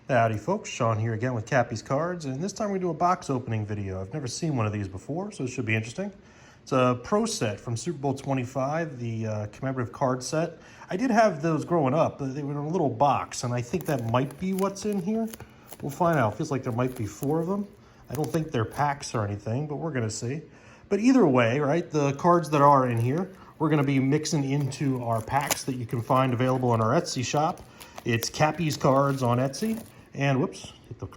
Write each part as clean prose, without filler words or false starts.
Howdy folks, Sean here again with Cappy's Cards, and this time we do a box opening video. I've never seen one of these before, so it should be interesting. It's a pro set from Super Bowl 25, the commemorative card set. I did have those growing up, but they were in a little box, and I think that might be what's in here. We'll find out. It feels like there might be 4 of them. I don't think they're packs or anything, but we're going to see. But either way, right, the cards that are in here, we're going to be mixing into our packs that you can find available in our Etsy shop. It's Cappy's Cards on Etsy. And whoops, hit the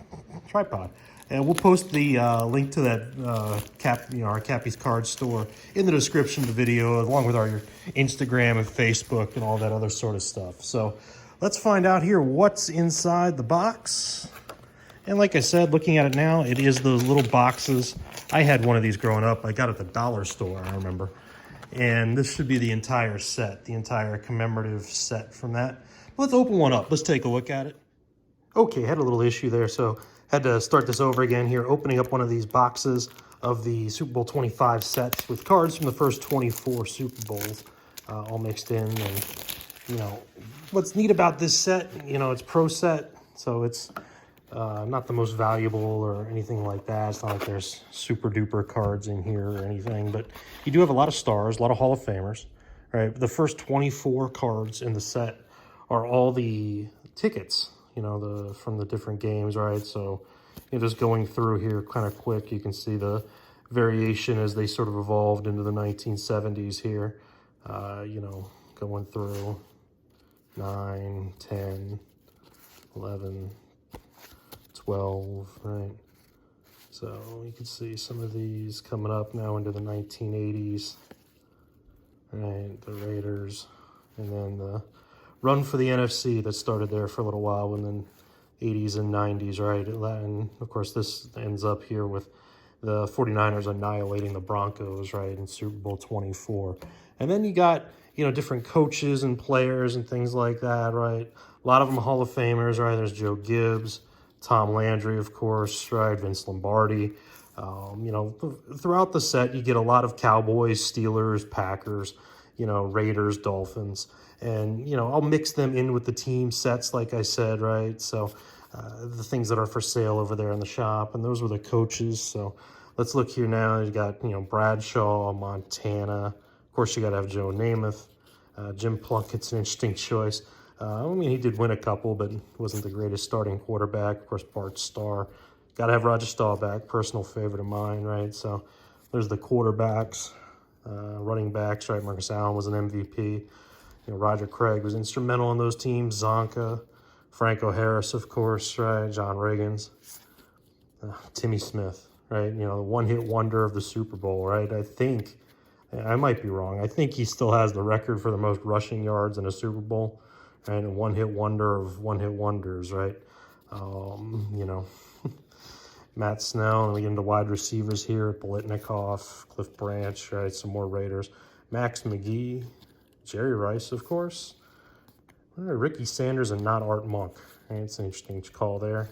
tripod. And we'll post the link to that our Cappy's Cards store in the description of the video, along with our Instagram and Facebook and all that other sort of stuff. So let's find out here what's inside the box. And like I said, looking at it now, it is those little boxes. I had one of these growing up. I got it at the dollar store, I remember. And this should be the entire set, the entire commemorative set from that. Let's open one up. Let's take a look at it. Okay, had a little issue there, so had to start this over again here, opening up one of these boxes of the Super Bowl 25 sets with cards from the first 24 Super Bowls all mixed in. And, you know, what's neat about this set, you know, it's pro set, so it's not the most valuable or anything like that. It's not like there's super duper cards in here or anything, but you do have a lot of stars, a lot of Hall of Famers, right? The first 24 cards in the set are all the tickets, you know, from the different games, right? So you're just going through here kind of quick. You can see the variation as they sort of evolved into the 1970s here. You know, going through 9, 10, 11, 12, right? So you can see some of these coming up now into the 1980s, right? The Raiders, and then the run for the NFC that started there for a little while, and then 80s and 90s, right? And of course, this ends up here with the 49ers annihilating the Broncos, right, in Super Bowl 24. And then you got, you know, different coaches and players and things like that, right? A lot of them Hall of Famers, right? There's Joe Gibbs, Tom Landry, of course, right? Vince Lombardi. You know, throughout the set, you get a lot of Cowboys, Steelers, Packers, you know, Raiders, Dolphins. And, you know, I'll mix them in with the team sets, like I said, right? So the things that are for sale over there in the shop, and those were the coaches. So let's look here now. You got, you know, Bradshaw, Montana. Of course, you got to have Joe Namath. Jim Plunkett's an interesting choice. I mean, he did win a couple, but wasn't the greatest starting quarterback. Of course, Bart Starr. Got to have Roger Staubach, personal favorite of mine, right? So there's the quarterbacks, running backs, right? Marcus Allen was an MVP. You know, Roger Craig was instrumental in those teams. Zonka, Franco Harris, of course, right? John Riggins, Timmy Smith, right? You know, the one-hit wonder of the Super Bowl, right? I think, I might be wrong, I think he still has the record for the most rushing yards in a Super Bowl, right? And one-hit wonder of one-hit wonders, right? You know, Matt Snell, and we get into wide receivers here, Biletnikoff, Cliff Branch, right? Some more Raiders. Max McGee, Jerry Rice, of course. Ricky Sanders and not Art Monk. Right? It's an interesting call there.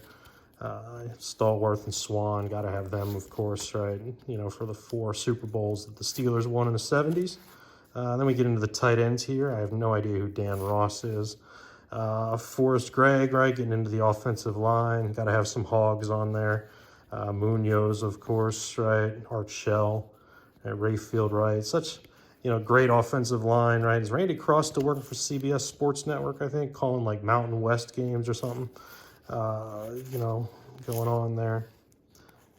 Stallworth and Swan, got to have them, of course, right? You know, for the 4 Super Bowls that the Steelers won in the 70s. Then we get into the tight ends here. I have no idea who Dan Ross is. Forrest Gregg, right? Getting into the offensive line. Got to have some Hogs on there. Munoz, of course, right? Art Shell, Rayfield, right? Such, you know, great offensive line, right? Is Randy Cross still working for CBS Sports Network, I think, calling like Mountain West games or something, you know, going on there.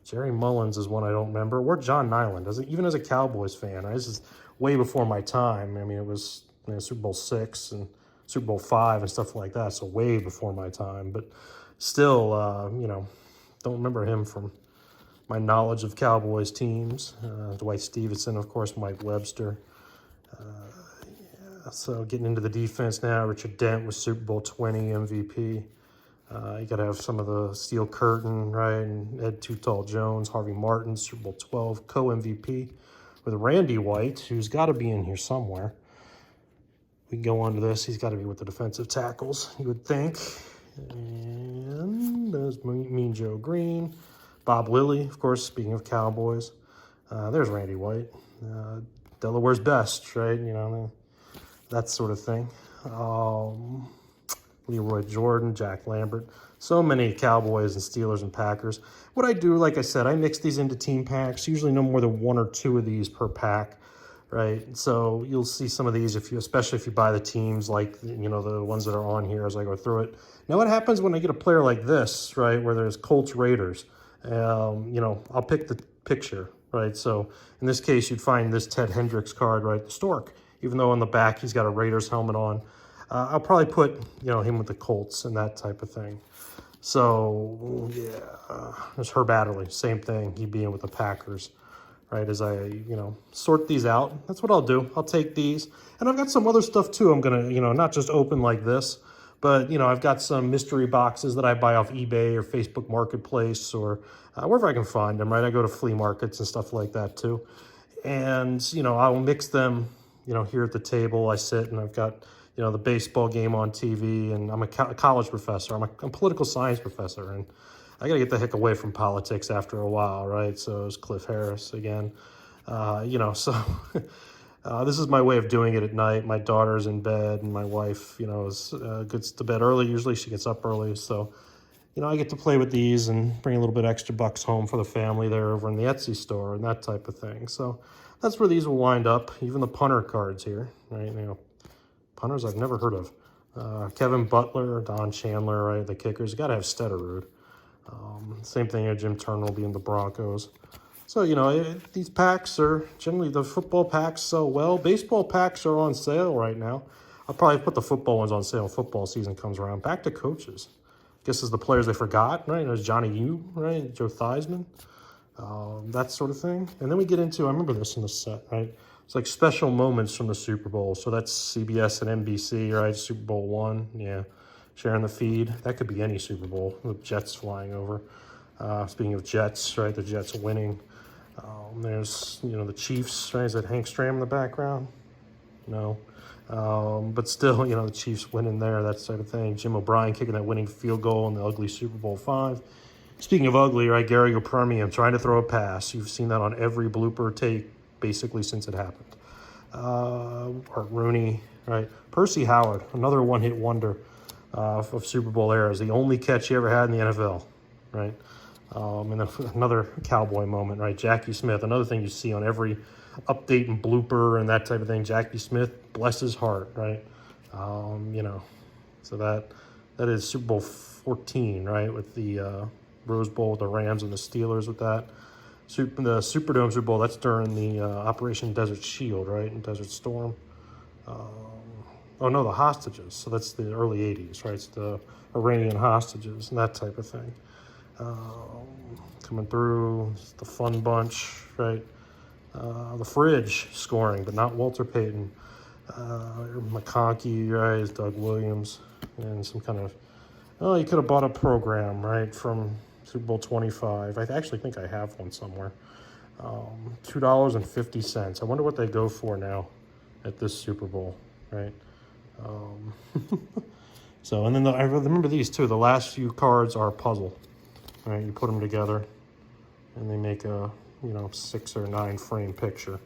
Jerry Mullins is one I don't remember. Or John Nyland, even as a Cowboys fan, right? This is way before my time. I mean, it was, you know, Super Bowl 6 and Super Bowl 5 and stuff like that, so way before my time. But still, you know, don't remember him from my knowledge of Cowboys teams. Dwight Stevenson, of course, Mike Webster. Yeah, so getting into the defense now, Richard Dent was Super Bowl 20 MVP. You got to have some of the Steel Curtain, right? And Ed Too Tall Jones, Harvey Martin, Super Bowl 12 co-MVP with Randy White, who's got to be in here somewhere. We can go on to this. He's got to be with the defensive tackles, you would think. And there's Mean Joe Green. Bob Lilly, of course, speaking of Cowboys. There's Randy White. Delaware's best, right? You know, that sort of thing. Leroy Jordan, Jack Lambert. So many Cowboys and Steelers and Packers. What I do, like I said, I mix these into team packs, usually no more than 1 or 2 of these per pack, right? So you'll see some of these, especially if you buy the teams, like, you know, the ones that are on here as I go through it. Now what happens when I get a player like this, right, where there's Colts Raiders, you know, I'll pick the picture, right? So in this case, you'd find this Ted Hendricks card, right, the Stork, even though on the back he's got a Raiders helmet on. I'll probably put, you know, him with the Colts and that type of thing. So, yeah, there's Herb Adderley, same thing, he being with the Packers, right, as I, you know, sort these out. That's what I'll do. I'll take these. And I've got some other stuff, too. I'm going to, you know, not just open like this, but, you know, I've got some mystery boxes that I buy off eBay or Facebook Marketplace or wherever I can find them, right? I go to flea markets and stuff like that, too. And, you know, I'll mix them, you know, here at the table. I sit and I've got, you know, the baseball game on TV, and I'm a college professor. I'm a political science professor, and I got to get the heck away from politics after a while, right? So it's Cliff Harris again. You know, so this is my way of doing it at night. My daughter's in bed, and my wife, you know, gets to bed early. Usually she gets up early, so, you know, I get to play with these and bring a little bit extra bucks home for the family there over in the Etsy store and that type of thing. So that's where these will wind up. Even the punter cards here, right? You know, punters I've never heard of. Kevin Butler, Don Chandler, right? The kickers. You got to have Steterud. Same thing, Jim Turner will be in the Broncos. So, you know, these packs are generally, the football packs sell well. Baseball packs are on sale right now. I'll probably put the football ones on sale when football season comes around. Back to coaches. Guess is the players they forgot, right? There's Johnny U, right? Joe Theismann, that sort of thing. And then we get into, I remember this in the set, right? It's like special moments from the Super Bowl. So that's CBS and NBC, right? Super Bowl I, yeah. Sharing the feed. That could be any Super Bowl with Jets flying over. Speaking of Jets, right? The Jets winning. There's, you know, the Chiefs, right? Is that Hank Stram in the background? No. But still, you know, the Chiefs winning there, that sort of thing. Jim O'Brien kicking that winning field goal in the ugly Super Bowl V. Speaking of ugly, right? Gary Permian trying to throw a pass. You've seen that on every blooper take basically since it happened. Art Rooney, right? Percy Howard, another one-hit wonder of Super Bowl eras. The only catch he ever had in the NFL, right? And then another cowboy moment, right? Jackie Smith, another thing you see on every update and blooper and that type of thing. Jackie Smith, bless his heart, right? You know, so that is Super Bowl 14, right? With the Rose Bowl with the Rams and the Steelers with that. The Superdome Super Bowl, that's during the Operation Desert Shield, right? And Desert Storm. Oh, no, the hostages. So that's the early 80s, right? It's the Iranian hostages and that type of thing. Coming through, the fun bunch, right? The fridge scoring, but not Walter Payton. McConkey, right, is Doug Williams. And some kind of, oh, you could have bought a program, right, from Super Bowl 25. I actually think I have one somewhere. $2.50. I wonder what they go for now at this Super Bowl, right? So, and then I remember these too. The last few cards are a puzzle, right? You put them together and they make a, you know, 6 or 9 frame picture,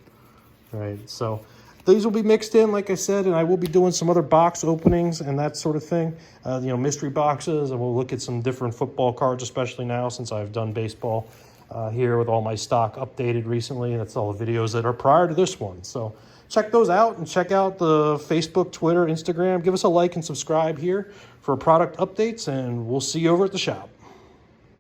right? So these will be mixed in, like I said, and I will be doing some other box openings and that sort of thing. You know, mystery boxes, and we'll look at some different football cards, especially now since I've done baseball here with all my stock updated recently. That's all the videos that are prior to this one. So check those out and check out the Facebook, Twitter, Instagram. Give us a like and subscribe here for product updates, and we'll see you over at the shop.